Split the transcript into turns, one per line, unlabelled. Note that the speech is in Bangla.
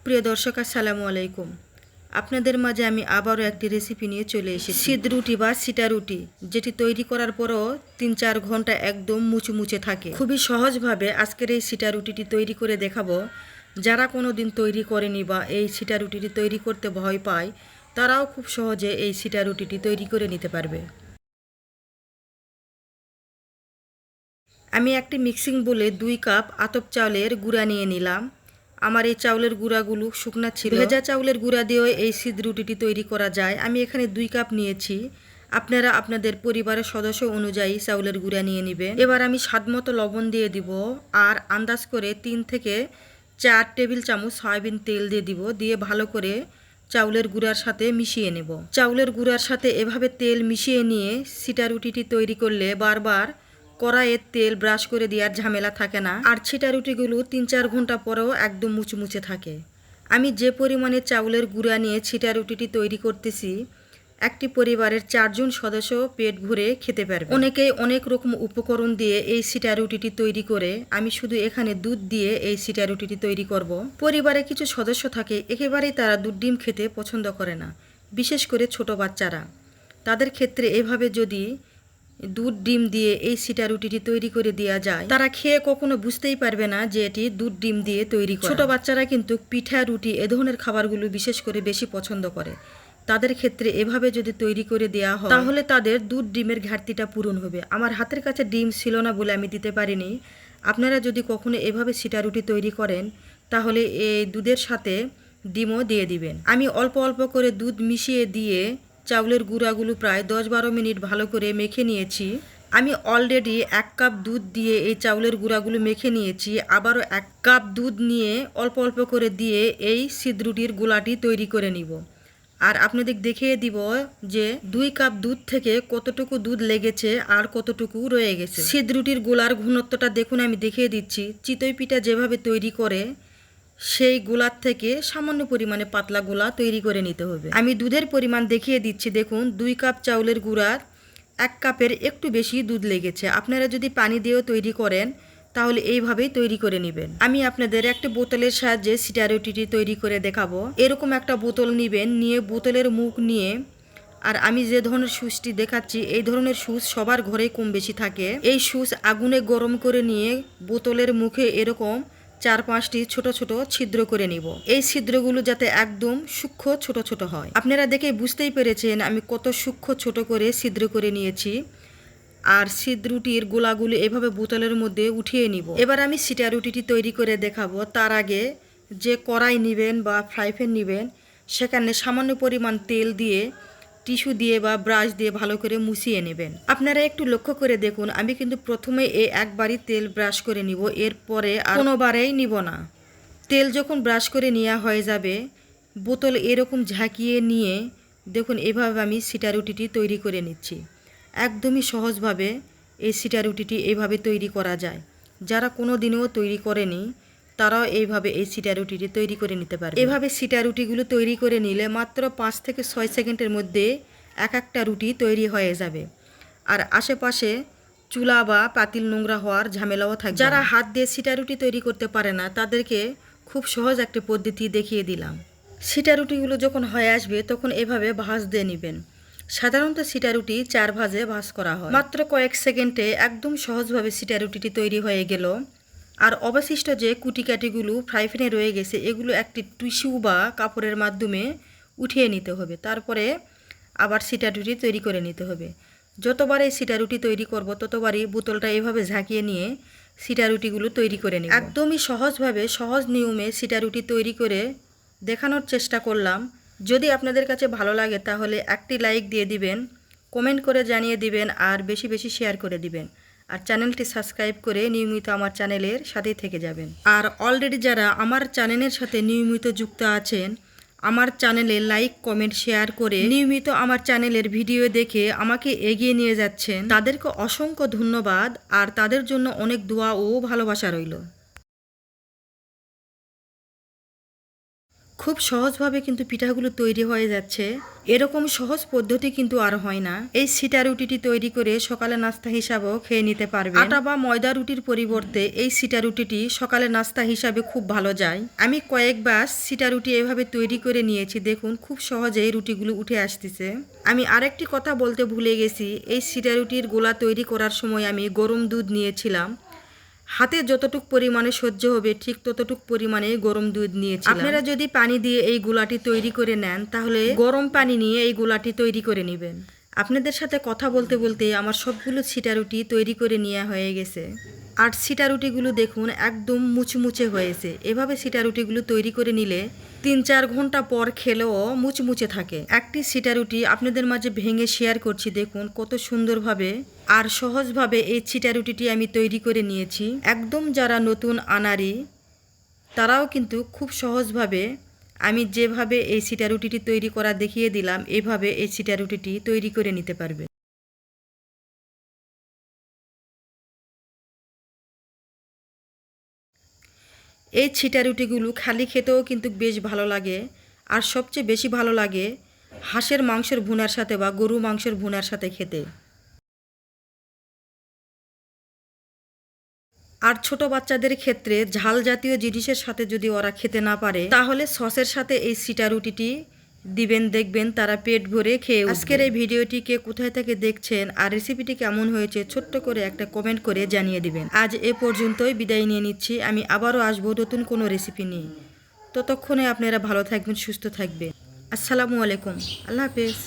প্রিয় দর্শক আসসালামু আলাইকুম। আপনাদের মাঝে আমি আবারও একটি রেসিপি নিয়ে চলে এসেছি। সিদ্ধ রুটি বা সিটা রুটি, যেটি তৈরি করার পরও 3-4 ঘন্টা একদম মুচমুচে থাকে। খুবই সহজভাবে আজকের এই সিটা রুটিটি তৈরি করে দেখাবো। যারা কোনো দিন তৈরি করেনি বা এই সিটা রুটিটি তৈরি করতে ভয় পায়, তারাও খুব সহজে এই সিটা রুটিটি তৈরি করে নিতে পারবে। আমি একটি মিক্সিং বোলে 2 কাপ আতপ চাউলের গুঁড়া নিয়ে নিলাম। আমার এই চাউলের গুঁড়াগুলো শুকনা ছিল। ভেজা চাউলের গুঁড়া দিয়েও এই সিদ্ধ রুটিটি তৈরি করা যায়। আমি এখানে 2 কাপ নিয়েছি। আপনারা আপনাদের পরিবারের সদস্য অনুযায়ী চাউলের গুঁড়া নিয়ে নেবেন। এবার আমি স্বাদমতো লবণ দিয়ে দিব আর আন্দাজ করে 3 থেকে 4 টেবিল চামচ সয়াবিন তেল দিয়ে দিব। দিয়ে ভালো করে চাউলের গুঁড়ার সাথে মিশিয়ে নেব। চাউলের গুঁড়ার সাথে এভাবে তেল মিশিয়ে নিয়ে সিটা রুটিটি তৈরি করলে বারবার কড়াইয়ের তেল ব্রাশ করে দেওয়ার ঝামেলা থাকে না। আর ছিটা রুটিগুলো 3-4 ঘন্টা পরেও একদম মুচমুচে থাকে। আমি যে পরিমাণে চাউলের গুঁড়া নিয়ে ছিটা রুটিটি তৈরি করতেছি, একটি পরিবারের 4 জন সদস্য পেট ভরে খেতে পারবে। অনেকেই অনেক রকম উপকরণ দিয়ে এই সিটা রুটিটি তৈরি করে। আমি শুধু এখানে দুধ দিয়ে এই সিটা রুটিটি তৈরি করব। পরিবারে কিছু সদস্য থাকে একেবারেই তারা দুধ ডিম খেতে পছন্দ করে না, বিশেষ করে ছোট বাচ্চারা। তাদের ক্ষেত্রে এভাবে যদি দুধ ডিম দিয়ে এই সিটা রুটিটি তৈরি করে দেওয়া যায়, তারা খেয়ে কখনো বুঝতেই পারবে না যে এটি দুধ ডিম দিয়ে তৈরি করা। ছোট বাচ্চারা কিন্তু পিঠা রুটি এ ধরনের খাবারগুলো বিশেষ করে বেশি পছন্দ করে। তাদের ক্ষেত্রে এভাবে যদি তৈরি করে দেওয়া হয়, তাহলে তাদের দুধ ডিমের ঘাটতিটা পূরণ হবে। আমার হাতের কাছে ডিম ছিল না বলে আমি দিতে পারিনি। আপনারা যদি কখনো এভাবে সিটা রুটি তৈরি করেন, তাহলে এই দুধের সাথে ডিমও দিয়ে দিবেন। আমি অল্প অল্প করে দুধ মিশিয়ে দিয়ে চাউলের গুঁড়াগুলো প্রায় 10-12 মিনিট ভালো করে মেখে নিয়েছি। আমি অলরেডি 1 কাপ দুধ দিয়ে এই চাউলের গুঁড়াগুলো মেখে নিয়েছি। আবারও 1 কাপ দুধ নিয়ে অল্প অল্প করে দিয়ে এই সিদ্ধ রুটির গোলাটি তৈরি করে নিব। আর আপনাদের দেখিয়ে দিব যে 2 কাপ দুধ থেকে কতটুকু দুধ লেগেছে আর কতটুকু রয়ে গেছে। সিদ্ধ রুটির গোলার ঘনত্বটা দেখুন, আমি দেখিয়ে দিচ্ছি। চিতই পিঠা যেভাবে তৈরি করে সেই গোলার থেকে সামান্য পরিমাণে পাতলা গোলা তৈরি করে নিতে হবে। আমি দুধের পরিমাণ দেখিয়ে দিচ্ছি। দেখুন, 2 কাপ চাউলের গুঁড়ার 1 কাপের একটু বেশি দুধ লেগেছে। আপনারা যদি পানি দিয়েও তৈরি করেন, তাহলে এইভাবেই তৈরি করে নেবেন। আমি আপনাদের একটা বোতলের সাহায্যে সিটা রুটিটি তৈরি করে দেখাবো। এরকম একটা বোতল নেবেন, নিয়ে বোতলের মুখ নিয়ে, আর আমি যে ধরনের সুচটি দেখাচ্ছি এই ধরনের সুচ সবার ঘরেই কম বেশি থাকে। এই সুচ আগুনে গরম করে নিয়ে বোতলের মুখে এরকম 4-5টি ছোট ছোট ছিদ্র করে নিব। এই ছিদ্রগুলো যাতে একদম সূক্ষ্ম ছোট ছোট হয়। আপনারা দেখে বুঝতেই পেরেছেন আমি কত সূক্ষ্ম ছোট করে ছিদ্র করে নিয়েছি। আর সিদ্ধ রুটির গোলাগুলো এভাবে বোতলের মধ্যে উঠিয়ে নিব। এবার আমি সিটা রুটিটি তৈরি করে দেখাবো। তার আগে যে কড়াই নেবেন বা ফ্রাই প্যান নেবেন, সেখানে সামান্য পরিমাণ তেল দিয়ে টিস্যু দিয়ে বা ব্রাশ দিয়ে ভালো করে মুছিয়ে নেবেন। আপনারা একটু লক্ষ্য করে দেখুন, আমি কিন্তু প্রথমে এই একবারই তেল ব্রাশ করে নিব, এরপরে আর কোনোবারেই নিব না। তেল যখন ব্রাশ করে নেওয়া হয়ে যাবে, বোতল এরকম ঝাঁকিয়ে নিয়ে দেখুন এভাবে আমি সিটা রুটিটি তৈরি করে নিচ্ছি। একদমই সহজভাবে এই সিটা রুটিটি এইভাবে তৈরি করা যায়। যারা কোনো দিনেও তৈরি করেনি, তারাও এইভাবে এই সিটা রুটিটি তৈরি করে নিতে পারবে। এভাবে সিটা রুটিগুলো তৈরি করে নিলে মাত্র 5 থেকে 6 সেকেন্ডের মধ্যে এক একটা রুটি তৈরি হয়ে যাবে। আর আশেপাশে চুলা বা পাতিল নোংরা হওয়ার ঝামেলাও থাকবে। যারা হাত দিয়ে সিটা রুটি তৈরি করতে পারে না, তাদেরকে খুব সহজ একটা পদ্ধতি দেখিয়ে দিলাম। সিটা রুটিগুলো যখন হয়ে আসবে তখন এভাবে ভাঁজ দিয়ে নেবেন। সাধারণত সিটা রুটি 4 ভাঁজে ভাঁজ করা হয়। মাত্র কয়েক সেকেন্ডে একদম সহজভাবে সিটা রুটিটি তৈরি হয়ে গেল। আর অবশিষ্ট যে কুটিকাটিগুলো ফ্রাই প্যানে রয়ে গেছে, এগুলো একটি টিস্যু বা কাপড়ের মাধ্যমে উঠিয়ে নিতে হবে। তারপরে আবার সিটা রুটি তৈরি করে নিতে হবে। যতবার এই সিটা রুটি তৈরি করব, ততবারই বোতলটা এভাবে ঝাঁকিয়ে নিয়ে সিটা রুটিগুলো তৈরি করে নিব। একদমই সহজভাবে সহজ নিয়মে সিটা রুটি তৈরি করে দেখানোর চেষ্টা করলাম। যদি আপনাদের কাছে ভালো লাগে তাহলে একটি লাইক দিয়ে দিবেন, কমেন্ট করে জানিয়ে দিবেন, আর বেশি বেশি শেয়ার করে দিবেন। আর চ্যানেলটি সাবস্ক্রাইব করে নিয়মিত আমার চ্যানেলের সাথেই থেকে যাবেন। আর অলরেডি যারা আমার চ্যানেলের সাথে নিয়মিত যুক্ত আছেন, আমার চ্যানেলে লাইক কমেন্ট শেয়ার করে নিয়মিত আমার চ্যানেলের ভিডিও দেখে আমাকে এগিয়ে নিয়ে যাচ্ছেন, তাদেরকে অসংখ্য ধন্যবাদ। আর তাদের জন্য অনেক দোয়া ও ভালোবাসা রইল। খুব সহজভাবে কিন্তু পিঠাগুলো তৈরি হয়ে যাচ্ছে। এরকম সহজ পদ্ধতি কিন্তু আর হয় না। এই সিটা রুটিটি তৈরি করে সকালে নাস্তা হিসাবেও খেয়ে নিতে পারবেন। আটা বা ময়দা রুটির পরিবর্তে এই সিটা রুটিটি সকালে নাস্তা হিসাবে খুব ভালো যায়। আমি কয়েকবার সিটা রুটি এভাবে তৈরি করে নিয়েছি, দেখুন খুব সহজেই রুটিগুলো উঠে আসতেছে। আমি আরেকটি কথা বলতে ভুলে গেছি, এই সিটা রুটির গোলা তৈরি করার সময় আমি গরম দুধ নিয়েছিলাম। হাতে যতটুক পরিমাণে সহ্য হবে ঠিক ততটুক পরিমাণে গরম দুধ নিয়েছিলাম। আপনারা যদি পানি দিয়ে এই গোলাটি তৈরি করে নেন তাহলে গরম পানি নিয়ে এই গোলাটি তৈরি করে নেবেন। আপনাদের সাথে কথা বলতে বলতে আমার সবগুলো সিটা রুটি তৈরি করে নেওয়া হয়ে গেছে। আর সিটা রুটিগুলো দেখুন একদম মুচমুচে হয়েছে। এভাবে সিটা রুটিগুলো তৈরি করে নিলে 3-4 ঘন্টা পর খেলেও মুচমুচে থাকে। একটি সিটা রুটি আপনাদের মাঝে ভেঙে শেয়ার করছি, দেখুন কত সুন্দরভাবে আর সহজভাবে এই সিটা রুটিটি আমি তৈরি করে নিয়েছি। একদম যারা নতুন আনাড়ি তারাও কিন্তু খুব সহজভাবে আমি যেভাবে এই সিটা রুটিটি তৈরি করা দেখিয়ে দিলাম এভাবে এই সিটা রুটিটি তৈরি করে নিতে পারবে। এই ছিটা রুটিগুলো খালি খেতেও কিন্তু বেশ ভালো লাগে। আর সবচেয়ে বেশি ভালো লাগে হাঁসের মাংসের ভুনার সাথে বা গরু মাংসের ভুনার সাথে খেতে। আর ছোট বাচ্চাদের ক্ষেত্রে ঝাল জাতীয় জিনিসের সাথে যদি ওরা খেতে না পারে তাহলে সসের সাথে এই সিটা রুটিটি দিবেন, দেখবেন তারা পেট ভরে খেয়ে উঠবে। আজকের এই ভিডিওটি কে কোথায় থেকে দেখছেন আর রেসিপিটি কেমন হয়েছে ছোট্ট করে একটা কমেন্ট করে জানিয়ে দিবেন। আজ এ পর্যন্তই বিদায় নিয়ে নিচ্ছি। আমি আবারও আসবো নতুন কোনো রেসিপি নিয়ে। ততক্ষণে আপনারা ভালো থাকবেন, সুস্থ থাকবেন। আসসালামু আলাইকুম, আল্লাহ হাফেজ।